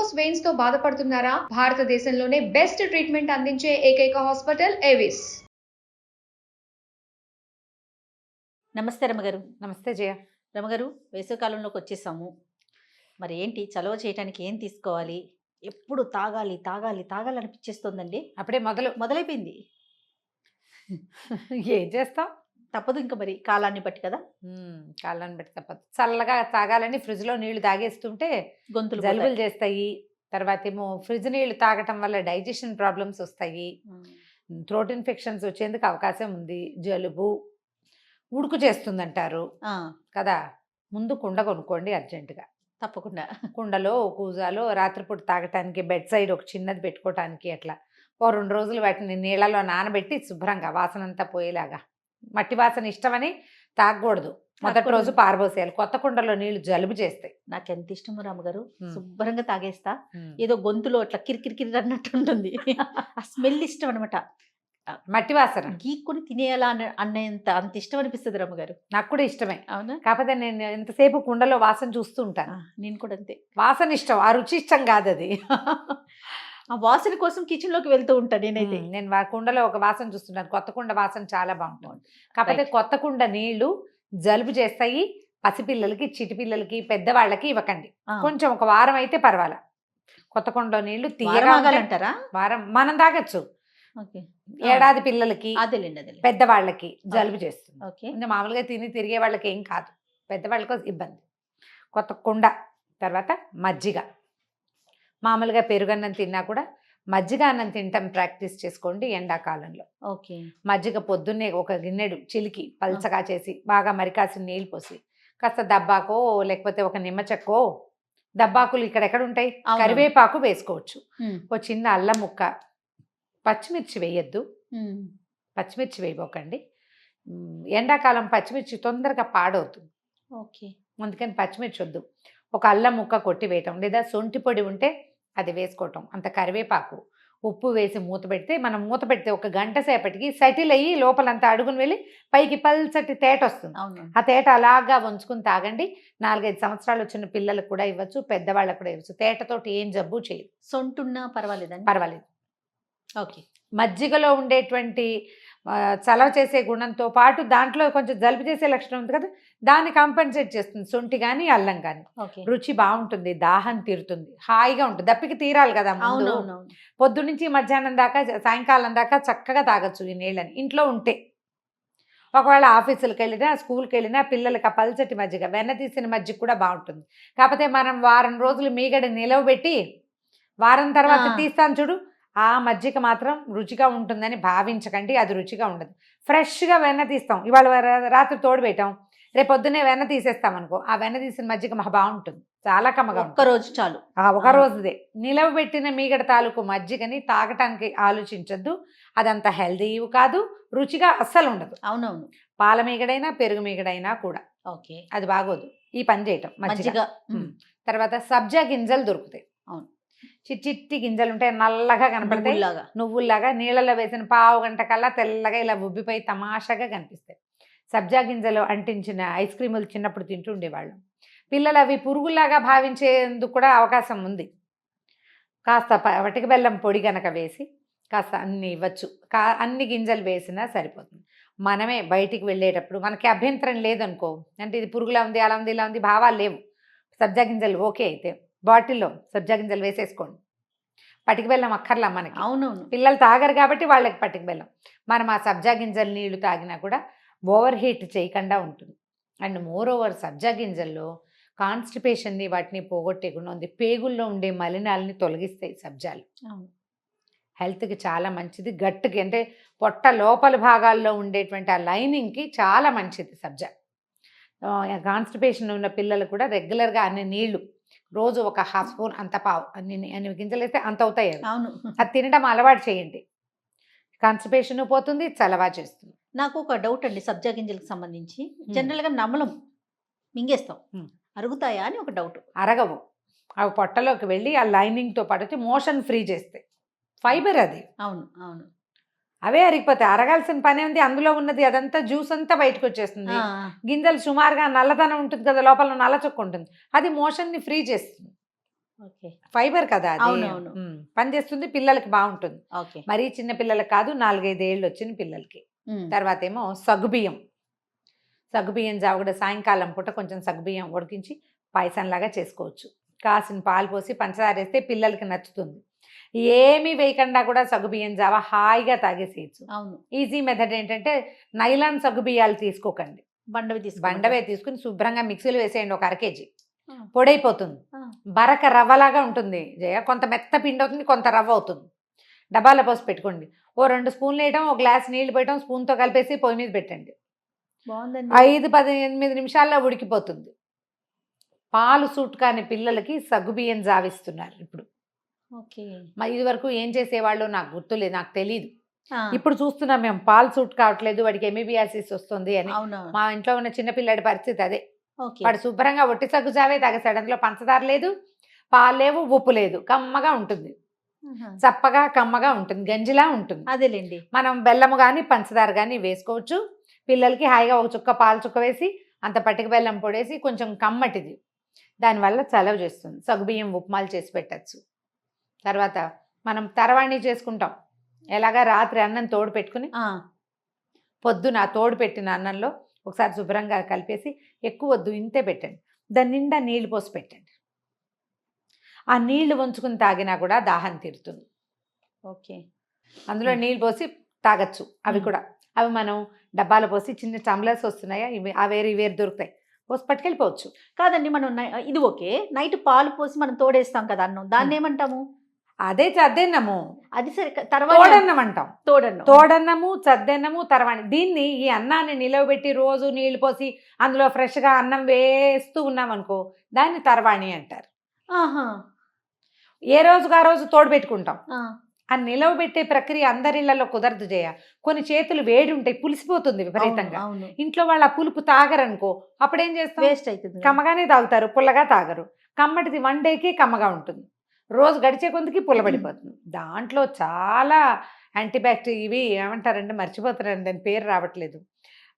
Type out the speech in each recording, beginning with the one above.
Varicose veins తో బాధపడుతున్నారా? భారతదేశంలోనే బెస్ట్ ట్రీట్మెంట్ అందించే ఏకైక హాస్పిటల్ ఏవిస్. నమస్తే రమగారు. నమస్తే జయ. రమగారు, వేసవికాలంలోకి వచ్చేసాము. మరి ఏంటి చలవ చేయడానికి ఏం తీసుకోవాలి? ఎప్పుడు తాగాలి తాగాలి తాగాలి అనిపించేస్తుందండి. అప్పుడే మొదలైపోయింది. ఏం చేస్తాం, తప్పదు ఇంకా మరి కాలాన్ని బట్టి కదా. కాలాన్ని బట్టి తప్పదు. చల్లగా తాగాలని ఫ్రిడ్జ్లో నీళ్లు తాగేస్తుంటే గొంతులు జలుబులు చేస్తాయి. తర్వాత ఏమో ఫ్రిడ్జ్ నీళ్లు తాగటం వల్ల డైజెషన్ ప్రాబ్లమ్స్ వస్తాయి, థ్రోట్ ఇన్ఫెక్షన్స్ వచ్చేందుకు అవకాశం ఉంది, జలుబు ఉడుకు చేస్తుందంటారు కదా. ముందు కుండ కొనుక్కోండి అర్జెంటుగా. తప్పకుండా కుండలో కూజాలో రాత్రిపూట తాగటానికి బెడ్ సైడ్ ఒక చిన్నది పెట్టుకోవటానికి అట్లా 2 రోజులు వాటిని నీళ్ళలో నానబెట్టి శుభ్రంగా వాసన అంతా పోయేలాగా. మట్టి వాసన ఇష్టమని తాగకూడదు, మొదటి రోజు పారబోసేయాలి. కొత్త కుండలో నీళ్లు జలుబు చేస్తాయి. నాకు ఎంత ఇష్టమో రామగారు, శుభ్రంగా తాగేస్తా. ఏదో గొంతులో అట్లా కిరికిరి అన్నట్టు ఉంటుంది. ఆ స్మెల్ ఇష్టం అనమాట. మట్టి వాసన గీక్కుని తినేయాలా అంత ఇష్టం అనిపిస్తుంది రమ్మగారు. నాకు కూడా ఇష్టమే. అవునా? కాకపోతే నేను ఎంతసేపు కుండలో వాసన చూస్తూ ఉంటాను. నేను కూడా అంతే. వాసన ఇష్టం, ఆ రుచి ఇష్టం కాదు అది. ఆ వాసన కోసం కిచెన్ లోకి వెళ్తూ ఉంటాను నేనైతే. నేను కుండలో ఒక వాసన చూస్తుంటాను. కొత్త కుండ వాసన చాలా బాగుంటుంది. కాకపోతే కొత్త కుండ నీళ్లు జలుబు చేస్తాయి. పసిపిల్లలకి, చిటిపిల్లలకి, పెద్దవాళ్ళకి ఇవ్వకండి. కొంచెం ఒక వారం అయితే పర్వాలా. కొత్త కుండలో నీళ్లు తీయగాలంటారా? వారం మనం తాగొచ్చు. ఏడాది పిల్లలకి, పెద్దవాళ్ళకి జలుబు చేస్తుంది. మామూలుగా తిని తిరిగే వాళ్ళకి ఏం కాదు, పెద్దవాళ్ళకి ఇబ్బంది. కొత్త కుండ. తర్వాత మజ్జిగ. మామూలుగా పెరుగన్నం తిన్నా కూడా మజ్జిగ అన్నం తినటం ప్రాక్టీస్ చేసుకోండి ఎండాకాలంలో. ఓకే. మజ్జిగ పొద్దున్నే ఒక గిన్నెడు చిలికి పల్చగా చేసి బాగా మరికాసిన నీళ్ళు పోసి కాస్త దబ్బాకో లేకపోతే ఒక నిమ్మ చెక్కో, దబ్బాకులు ఇక్కడెక్కడ ఉంటాయి, కరివేపాకు వేసుకోవచ్చు. ఒక చిన్న అల్లం ముక్క, పచ్చిమిర్చి వేయద్దు, పచ్చిమిర్చి వేయబోకండి. ఎండాకాలం పచ్చిమిర్చి తొందరగా పాడవుతుంది. ఓకే. అందుకని పచ్చిమిర్చి వద్దు. ఒక అల్లం ముక్క కొట్టి వేయటం, లేదా సొంటి పొడి ఉంటే అది వేసుకోవటం, అంత కరివేపాకు, ఉప్పు వేసి మూత పెడితే, మనం మూత పెడితే ఒక గంట సేపటికి సెటిల్ అయ్యి లోపలంతా అడుగుని వెళ్ళి పైకి పల్చటి తేట వస్తుంది. ఆ తేట అలాగా ఉంచుకుని తాగండి. 4-5 సంవత్సరాలు వచ్చిన పిల్లలకు కూడా ఇవ్వచ్చు, పెద్దవాళ్ళకు కూడా ఇవ్వచ్చు. తేటతోటి ఏం జబ్బు చేయదు. సొంటున్నా పర్వాలేదండి? పర్వాలేదు. ఓకే. మజ్జిగలో ఉండేటువంటి చలవ చేసే గుణంతో పాటు దాంట్లో కొంచెం జలుబు చేసే లక్షణం ఉంది కదా, దాన్ని కాంపెన్సేట్ చేస్తుంది శొంఠి కానీ అల్లం కానీ. రుచి బాగుంటుంది, దాహం తీరుతుంది, హాయిగా ఉంటుంది. దప్పికి తీరాలి కదా. పొద్దున్నుంచి మధ్యాహ్నం దాకా, సాయంకాలం దాకా చక్కగా తాగొచ్చు ఈ నీళ్ళని ఇంట్లో ఉంటే. ఒకవేళ ఆఫీసులకు వెళ్ళినా, స్కూల్కి వెళ్ళినా పిల్లలకి ఆ పల్చటి మజ్జిగ, వెన్న తీసిన మజ్జిగ కూడా బాగుంటుంది. కాకపోతే మనం వారం రోజులు మీగడ నిలవబెట్టి వారం తర్వాత తీస్తాను చూడు, ఆ మజ్జిగ మాత్రం రుచిగా ఉంటుందని భావించకండి. అది రుచిగా ఉండదు. ఫ్రెష్గా వెన్న తీస్తాం, ఇవాళ రాత్రి తోడు పెట్టాం, రేపు పొద్దున్నే వెన్న తీసేస్తాం అనుకో, ఆ వెన్న తీసిన మజ్జిగ బాగుంటుంది, చాలా కమ్మగా. ఒక్కరోజు చాలు. ఒక రోజుదే నిలవబెట్టిన మీగడ తాలూకు మజ్జిగని తాగటానికి ఆలోచించద్దు. అదంత హెల్దీ కాదు, రుచిగా అస్సలు ఉండదు. అవునవును. పాల మీగడైనా పెరుగు మీగడైనా కూడా ఓకే, అది బాగోదు ఈ పని చేయటం మజ్జిగ. తర్వాత సబ్జా గింజలు దొరుకుతాయి. అవును. చిట్టి గింజలు ఉంటాయి, నల్లగా కనపడతాయి, నువ్వుల్లాగా. నీళ్ళలో వేసిన పావు గంట కల్లా తెల్లగా ఇలా ఉబ్బిపోయి తమాషాగా కనిపిస్తాయి. సబ్జా గింజలు అంటించిన ఐస్ క్రీములు చిన్నప్పుడు తింటూ ఉండేవాళ్ళం. పిల్లలు అవి పురుగుల్లాగా భావించేందుకు కూడా అవకాశం ఉంది. కాస్త వటిక బెల్లం పొడి గనక వేసి కాస్త అన్ని ఇవ్వచ్చు. అన్ని గింజలు వేసినా సరిపోతుంది. మనమే బయటికి వెళ్ళేటప్పుడు మనకి అభ్యంతరం లేదనుకో, అంటే ఇది పురుగులా ఉంది, అలా ఉంది, ఇలా ఉంది, భావాలు లేవు, సబ్జా గింజలు ఓకే అయితే బాటిల్లో సబ్జా గింజలు వేసేసుకోండి. పటిక బెల్లం అక్కర్లా మనకి. అవునవును. పిల్లలు తాగరు కాబట్టి వాళ్ళకి పటిక బెల్లం. మనం ఆ సబ్జా గింజలు నీళ్లు తాగినా కూడా ఓవర్ హీట్ చేయకుండా ఉంటుంది. అండ్ మోర్ ఓవర్ సబ్జా గింజల్లో కాన్స్టిపేషన్ని వాటిని పోగొట్టే గుణం ఉంది. పేగుల్లో ఉండే మలినాలని తొలగిస్తాయి సబ్జాలు. హెల్త్కి చాలా మంచిది. గట్టుకి అంటే పొట్ట లోపల భాగాల్లో ఉండేటువంటి ఆ లైనింగ్కి చాలా మంచిది సబ్జా. కాన్స్టిపేషన్ ఉన్న పిల్లలు కూడా రెగ్యులర్గా అన్ని నీళ్లు, రోజు ఒక 1/2 స్పూన్, అంత పావు, అన్ని గింజలు వేస్తే అంత అవుతాయి. అవును. అది తినడం అలవాటు చేయండి. కాన్స్టిపేషన్ పోతుంది, చలవా చేస్తుంది. నాకు ఒక డౌట్ అండి, సబ్జా గింజలకు సంబంధించి. జనరల్గా నమ్మలం, మింగేస్తాం, అరుగుతాయా అని ఒక డౌట్. అరగవు. అవి పొట్టలోకి వెళ్ళి ఆ లైనింగ్తో పాటు వచ్చి మోషన్ ఫ్రీ చేస్తాయి. ఫైబర్ అది. అవును అవును. అవే అరిగిపోతాయి. అరగాల్సిన పని ఉంది, అందులో ఉన్నది అదంతా జ్యూస్ అంతా బయటకు వచ్చేస్తుంది. గింజలు సుమారుగా నల్లదనం ఉంటుంది కదా, లోపల నల్ల చుక్క ఉంటుంది, అది మోషన్ని ఫ్రీ చేస్తుంది. ఓకే. ఫైబర్ కదా అది. అవునవును. పనిచేస్తుంది, పిల్లలకి బాగుంటుంది. ఓకే. మరీ చిన్న పిల్లలకి కాదు, 4-5 ఏళ్ళు వచ్చిన పిల్లలకి. తర్వాత ఏమో సగ్గుబియ్యం జావ కూడా సాయంకాలం పూట కొంచెం సగ్గుబియ్యం ఉడికించి పాయసంలాగా చేసుకోవచ్చు. కాసిన పాలు పోసి పంచదార వేస్తే పిల్లలకి నచ్చుతుంది. ఏమీ వేయకుండా కూడా సగ్గుబియ్యం జావ హాయిగా తాగేసేయచ్చు. అవును. ఈజీ మెథడ్ ఏంటంటే నైలాన్ సగ్గుబియ్యాలు తీసుకోకండి, బండవి బండవే తీసుకుని శుభ్రంగా మిక్సీలో వేసేయండి. ఒక 1/2 kg ఆ. పొడైపోతుంది. ఆ. బరక రవ్వలాగా ఉంటుంది జయ. కొంత మెత్త పిండి అవుతుంది, కొంత రవ్వ అవుతుంది. డబ్బాలో పోసి పెట్టుకోండి. ఓ 2 స్పూన్లు వేయడం, ఒక గ్లాస్ నీళ్లు పెట్టడం, స్పూన్తో కలిపేసి పొయ్యి మీద పెట్టండి. బాగుందండి. 5-8 నిమిషాల్లో ఉడికిపోతుంది. పాలు సూట్ కాని పిల్లలకి సగ్గుబియ్యం జావిస్తున్నారు ఇప్పుడు. ఓకే. ఇది వరకు ఏం చేసేవాళ్ళు నాకు గుర్తులేదు, నాకు తెలియదు. ఆ. ఇప్పుడు చూస్తున్నాం మేము, పాలు సూట్ కావట్లేదు, వాడికి ఎంబీబీఎస్ వస్తుంది అని. అవును. మా ఇంట్లో ఉన్న చిన్నపిల్లాడి పరిస్థితి అదే. ఓకే. వాడు శుభ్రంగా ఒట్టి సగ్గు జావే తాగేస్తాడు. అందులో పంచదార లేదు, పాలు లేవు, ఉప్పు లేదు, కమ్మగా ఉంటుంది. చప్పగా కమ్మగా ఉంటుంది, గంజిలా ఉంటుంది. అదేలేండి. మనం బెల్లము కానీ పంచదార కానీ వేసుకోవచ్చు. పిల్లలకి హాయిగా ఒక చుక్క పాలు చుక్క వేసి అంత పట్టిక బెల్లం పొడేసి కొంచెం కమ్మటిది, దానివల్ల చలవ చేస్తుంది. సగ్గుబియ్యం ఉప్మాలు చేసి పెట్టచ్చు. తర్వాత మనం తరవాణి చేసుకుంటాం. ఎలాగా రాత్రి అన్నం తోడు పెట్టుకుని పొద్దున తోడు పెట్టిన అన్నంలో ఒకసారి శుభ్రంగా కలిపేసి, ఎక్కువ వద్దు ఇంతే పెట్టండి, దాని నిండా నీళ్లు పోసి పెట్టండి. ఆ నీళ్లు వంచుకుని తాగినా కూడా దాహం తీరుతుంది. ఓకే. అందులో నీళ్ళు పోసి తాగొచ్చు. అవి కూడా అవి మనం డబ్బాలో పోసి చిన్న టంబ్లర్స్ వస్తున్నాయా, ఇవి వేరు దొరుకుతాయి, పోసి పట్టుకెళ్ళిపోవచ్చు. కాదండి, మనం ఇది ఓకే, నైట్ పాలు పోసి మనం తోడేస్తాం కదా అన్నం, దాన్ని ఏమంటాము? అదే చద్దెన్నము. అది సరే, తర్వాత తోడన్నం అంటాం. తోడన్నము, చద్దెన్నము, తర్వాణి. దీన్ని ఈ అన్నాన్ని నిలవబెట్టి రోజు నీళ్లు పోసి అందులో ఫ్రెష్గా అన్నం వేస్తూ ఉన్నాం అనుకో, దాన్ని తర్వాణి అంటారు. ఆహా. ఏ రోజుకు ఆ రోజు తోడు పెట్టుకుంటాం. ఆ నిలవబెట్టే ప్రక్రియ అందరిళ్లలో కుదరదు జయ. కొన్ని చేతులు వేడి ఉంటాయి, పులిసిపోతుంది విపరీతంగా. ఇంట్లో వాళ్ళు ఆ పులుపు తాగరనుకో, అప్పుడేం చేస్తాం, వేస్ట్ అవుతుంది. కమ్మగానే తాగుతారు, పుల్లగా తాగరు. కమ్మటిది 1 డేకి కమ్మగా ఉంటుంది, రోజు గడిచే కొందికి పుల్లబడిపోతుంది. దాంట్లో చాలా యాంటీబ్యాక్టీరియా, ఇవి ఏమంటారంటే మర్చిపోతారండి, దాని పేరు రావట్లేదు.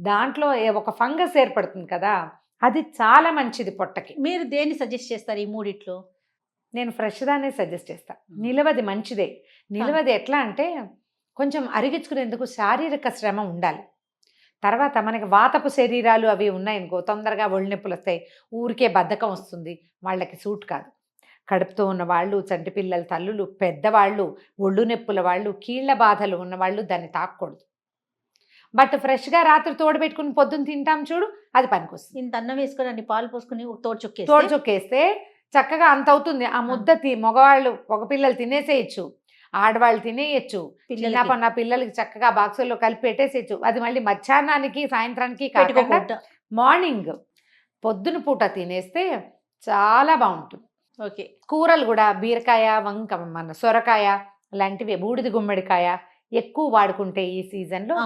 దాంట్లో ఒక ఫంగస్ ఏర్పడుతుంది కదా, అది చాలా మంచిది పొట్టకి. మీరు దేన్ని సజెస్ట్ చేస్తారు ఈ మూడిట్లో? నేను ఫ్రెష్ దాన్నే సజెస్ట్ చేస్తాను. నిలవది మంచిదే. నిలవది ఎట్లా అంటే కొంచెం అరిగించుకునేందుకు శారీరక శ్రమ ఉండాలి. తర్వాత మనకి వాతపు శరీరాలు అవి ఉన్నాయనుకో, తొందరగా ఒళ్ళు నొప్పులు వస్తాయి, ఊరికే బద్ధకం వస్తుంది, వాళ్ళకి సూట్ కాదు. కడుపుతో ఉన్న వాళ్ళు, చంటి పిల్లల తల్లులు, పెద్దవాళ్ళు, ఒళ్ళు నొప్పుల వాళ్ళు, కీళ్ల బాధలు ఉన్నవాళ్ళు దాన్ని తాకూడదు. బట్ ఫ్రెష్గా రాత్రి తోడు పెట్టుకుని పొద్దున్న తింటాం చూడు, అది పనికొస్తుంది. ఇంత అన్నం వేసుకొని అన్ని పాలు పోసుకుని తోడు చొక్కేస్తే చక్కగా అంత అవుతుంది. ఆ ముద్ద మగవాళ్ళు పిల్లలు తినేసేయచ్చు, ఆడవాళ్ళు తినేయచ్చు. చిన్నపన్న పిల్లలకి చక్కగా బాక్సుల్లో కలిపి పెట్టేసేయచ్చు. అది మళ్ళీ మధ్యాహ్నానికి సాయంత్రానికి కాకుండా మార్నింగ్ పొద్దున పూట తినేస్తే చాలా బాగుంటుంది. ఓకే. కూరలు కూడా బీరకాయ, వంక, మన సొరకాయ లాంటివి, బూడిద గుమ్మడికాయ ఎక్కువ వాడుకుంటే ఈ సీజన్లో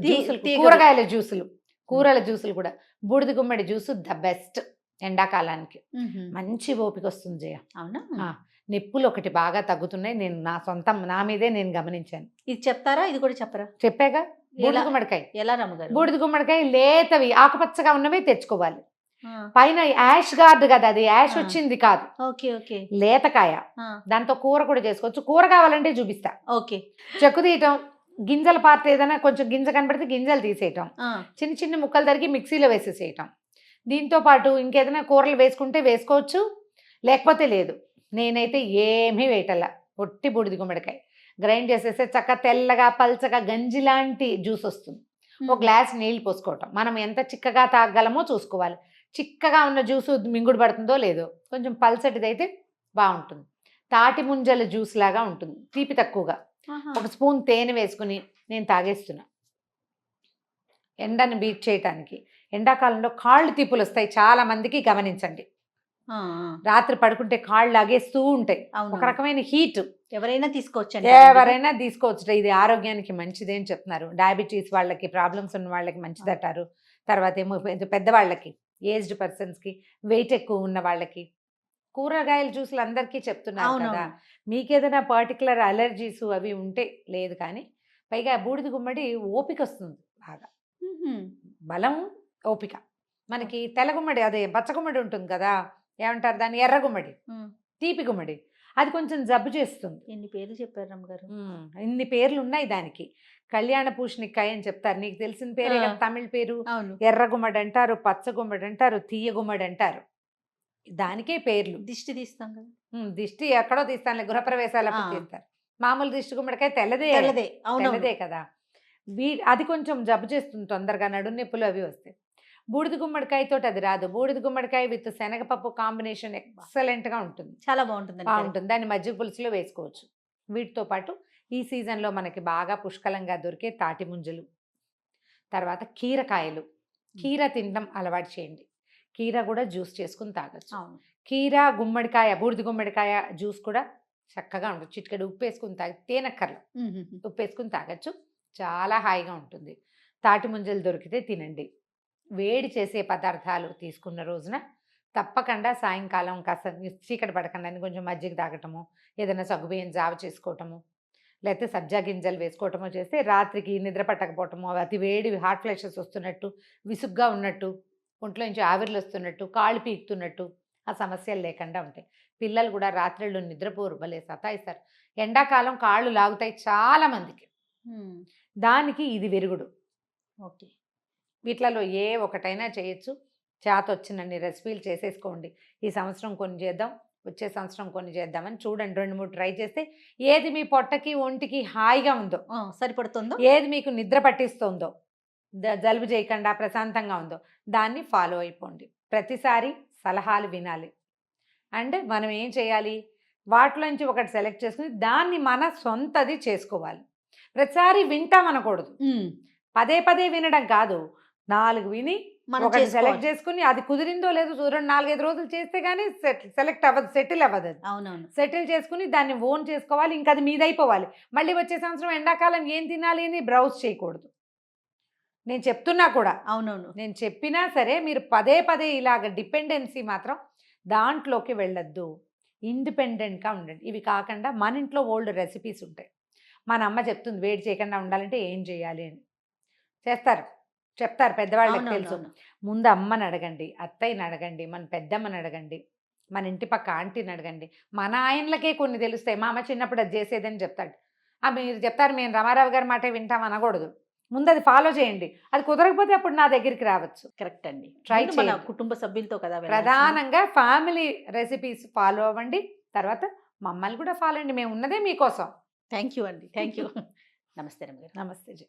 జ్యూసులు, కూరగాయల జ్యూసులు, కూరల జ్యూసులు కూడా, బూడిద గుమ్మడి జ్యూసు ద బెస్ట్ ఎండాకాలానికి. మంచి ఓపిక వస్తుంది జయ. అవునా? నొప్పులు ఒకటి బాగా తగ్గుతున్నాయి. నేను నా మీదే నేను గమనించాను. ఇది చెప్తారా? ఇది కూడా చెప్పరా? చెప్పాగా. బూడిద గుమ్మడికాయ ఎలా రమ్మగారు? బూడిద గుమ్మడికాయ లేతవి ఆకుపచ్చగా ఉన్నవి తెచ్చుకోవాలి. పైన యాష్ గార్డ్ కదా, అది యాష్ వచ్చింది కాదు. Okay okay. లేతకాయ, దాంతో కూర కూడా చేసుకోవచ్చు. కూర కావాలంటే చూపిస్తా. ఓకే. చెక్కు తీయటం, గింజల పార్ట్ ఏదైనా కొంచెం గింజ కనబడితే గింజలు తీసేయటం, చిన్న చిన్న ముక్కలు తరిగి మిక్సీలో వేసేసేయటం. దీంతో పాటు ఇంకేదైనా కూరలు వేసుకుంటే వేసుకోవచ్చు, లేకపోతే లేదు. నేనైతే ఏమీ వేయటల్లా, ఒట్టి బూడిద గుమ్మడికాయ గ్రైండ్ చేసేస్తే చక్క తెల్లగా పల్చగా గంజి లాంటి జ్యూస్ వస్తుంది. ఒక గ్లాస్ నీళ్ళు పోసుకోవటం. మనం ఎంత చిక్కగా తాగలమో చూసుకోవాలి. చిక్కగా ఉన్న జ్యూసు మింగుడు పడుతుందో లేదో, కొంచెం పల్చటిది అయితే బాగుంటుంది. తాటి ముంజల జ్యూస్ లాగా ఉంటుంది, తీపి తక్కువగా. 1 స్పూన్ తేనె వేసుకుని నేను తాగేస్తున్నా. ఎండను బీట్ చేయటానికి. ఎండాకాలంలో కాళ్ళు తీపులు వస్తాయి చాలా మందికి, గమనించండి. రాత్రి పడుకుంటే కాళ్ళు లాగేస్తూ ఉంటాయి, ఒక రకమైన హీట్. ఎవరైనా తీసుకోవచ్చు. ఇది ఆరోగ్యానికి మంచిదే అని చెప్తున్నారు. డయాబెటీస్ వాళ్ళకి, ప్రాబ్లమ్స్ ఉన్న వాళ్ళకి మంచిదంటారు. తర్వాత ఏమో పెద్దవాళ్ళకి, ఏజ్డ్ పర్సన్స్కి, వెయిట్ ఎక్కువ ఉన్న వాళ్ళకి కూరగాయల జ్యూసులు అందరికీ చెప్తున్నారు కదా. మీకేదైనా పర్టికులర్ అలర్జీస్ అవి ఉంటే లేదు, కానీ పైగా బూడిద గుమ్మడి ఓపిక వస్తుంది బాగా, బలం, ఓపిక. మనకి తెల్లగుమ్మడి, అదే పచ్చగుమ్మడి ఉంటుంది కదా, ఏమంటారు దాన్ని, ఎర్రగుమ్మడి. తీపి గుమ్మడి, అది కొంచెం జబ్బు చేస్తుంది. ఎన్ని పేర్లు చెప్పారు రమ్మగారు. ఇన్ని పేర్లు ఉన్నాయి దానికి. కళ్యాణ పూషణికాయ అని చెప్తారు, నీకు తెలిసిన పేరే కదా తమిళ పేరు. అవును. ఎర్ర గుమ్మడి అంటారు, పచ్చ గుమ్మడి అంటారు, తీయ గుమ్మడి అంటారు, దానికే పేర్లు. దిష్టి తీస్తాం కదా. దిష్టి ఎక్కడో తీస్తానులే, గృహప్రవేశాలప్పుడు తీస్తారు. మామూలు దిష్టి గుమ్మడికాయ తెల్లదే తెల్లదే కదా. అది కొంచెం జబ్బు చేస్తుంది తొందరగా, నడుము నొప్పులు అవి వస్తాయి. బూడిద గుమ్మడికాయతో అది రాదు. బూడిద గుమ్మడికాయ విత్ శనగపప్పు కాంబినేషన్ ఎక్సలెంట్గా ఉంటుంది, చాలా బాగుంటుంది. బాగుంటుంది, దాన్ని మజ్జిగ పులుసులో వేసుకోవచ్చు. వీటితో పాటు ఈ సీజన్లో మనకి బాగా పుష్కలంగా దొరికే తాటి ముంజలు, తర్వాత కీరకాయలు. కీర తినడం అలవాటు చేయండి. కీర కూడా జ్యూస్ చేసుకుని తాగొచ్చు. కీర గుమ్మడికాయ, బూడిద గుమ్మడికాయ జ్యూస్ కూడా చక్కగా ఉంటుంది. చిటికెడు ఉప్పు వేసుకుని తాగి, తేనెక్కర్లు ఉప్పు వేసుకుని తాగొచ్చు, చాలా హాయిగా ఉంటుంది. తాటి ముంజలు దొరికితే తినండి. వేడి చేసే పదార్థాలు తీసుకున్న రోజున తప్పకుండా సాయంకాలం కాస్త చీకటి పడకుండా కొంచెం మజ్జిగ తాగటము, ఏదైనా సగ్గుబియ్యం జావ చేసుకోవటము, లేకపోతే సబ్జా గింజలు వేసుకోవటమో చేస్తే రాత్రికి నిద్ర పట్టకపోవటము, అతి వేడి హాట్ ఫ్లాషెస్ వస్తున్నట్టు, విసుగ్గా ఉన్నట్టు, ఒంట్లో నుంచి ఆవిర్లు వస్తున్నట్టు, కాళ్ళు పీకుతున్నట్టు ఆ సమస్యలు లేకుండా ఉంటాయి. పిల్లలు కూడా రాత్రిళ్ళు నిద్రపోరు, భలే సతాయిస్తారు. ఎండాకాలం కాళ్ళు లాగుతాయి చాలామందికి, దానికి ఇది విరుగుడు. ఓకే, వీటిలలో ఏ ఒకటైనా చేయొచ్చు. చేత వచ్చినన్ని రెసిపీలు చేసేసుకోండి. ఈ సంవత్సరం కొన్ని చేద్దాం, వచ్చే సంవత్సరం కొన్ని చేద్దామని చూడండి. 2-3 ట్రై చేస్తే ఏది మీ పొట్టకి ఒంటికి హాయిగా ఉందో, సరిపడుతుందో, ఏది మీకు నిద్ర పట్టిస్తుందో, జలుబు చేయకుండా ప్రశాంతంగా ఉందో దాన్ని ఫాలో అయిపోండి. ప్రతిసారి సలహాలు వినాలి. అండ్ మనం ఏం చేయాలి, వాటిలోంచి ఒకటి సెలెక్ట్ చేసుకుని దాన్ని మన సొంతది చేసుకోవాలి. ప్రతిసారి వింటామనకూడదు, పదే పదే వినడం కాదు. 4 విని ఒకటి సెలెక్ట్ చేసుకుని అది కుదిరిందో లేదో 4-5 రోజులు చేస్తే కానీ సెలెక్ట్ అవ్వదు, సెటిల్ అవ్వదు. అది అవునవును, సెటిల్ చేసుకుని దాన్ని ఓన్ చేసుకోవాలి. ఇంకా అది మీదైపోవాలి. మళ్ళీ వచ్చే సంవత్సరం ఎండాకాలం ఏం తినాలి అని బ్రౌజ్ చేయకూడదు. నేను చెప్తున్నా కూడా, అవునవును, నేను చెప్పినా సరే మీరు పదే పదే ఇలాగ డిపెండెన్సీ మాత్రం దాంట్లోకి వెళ్ళొద్దు. ఇండిపెండెంట్గా ఉండండి. ఇవి కాకుండా మన ఇంట్లో ఓల్డ్ రెసిపీస్ ఉంటాయి. మన అమ్మ చెప్తుంది వేడి చేయకుండా ఉండాలంటే ఏం చేయాలి అని, చెప్తారు పెద్దవాళ్ళకి తెలుసు. ముందు అమ్మని అడగండి, అత్తయ్యని అడగండి, మన పెద్దమ్మని అడగండి, మన ఇంటి పక్క ఆంటీని అడగండి. మన ఆయనలకే కొన్ని తెలుస్తాయి. మా అమ్మ చిన్నప్పుడు అది చేసేదని చెప్తాడు. మీరు చెప్తారు మేము రమారావు గారి మాట వింటాం అనకూడదు. ముందు అది ఫాలో చేయండి. అది కుదరకపోతే అప్పుడు నా దగ్గరికి రావచ్చు. కరెక్ట్ అండి. ట్రై మన కుటుంబ సభ్యులతో కదా, ప్రధానంగా ఫ్యామిలీ రెసిపీస్ ఫాలో అవ్వండి. తర్వాత మమ్మల్ని కూడా ఫాలో అండి, మేము ఉన్నదే మీకోసం. థ్యాంక్ యూ అండి, థ్యాంక్ యూ. నమస్తే రమ్య గారు. నమస్తే జీ.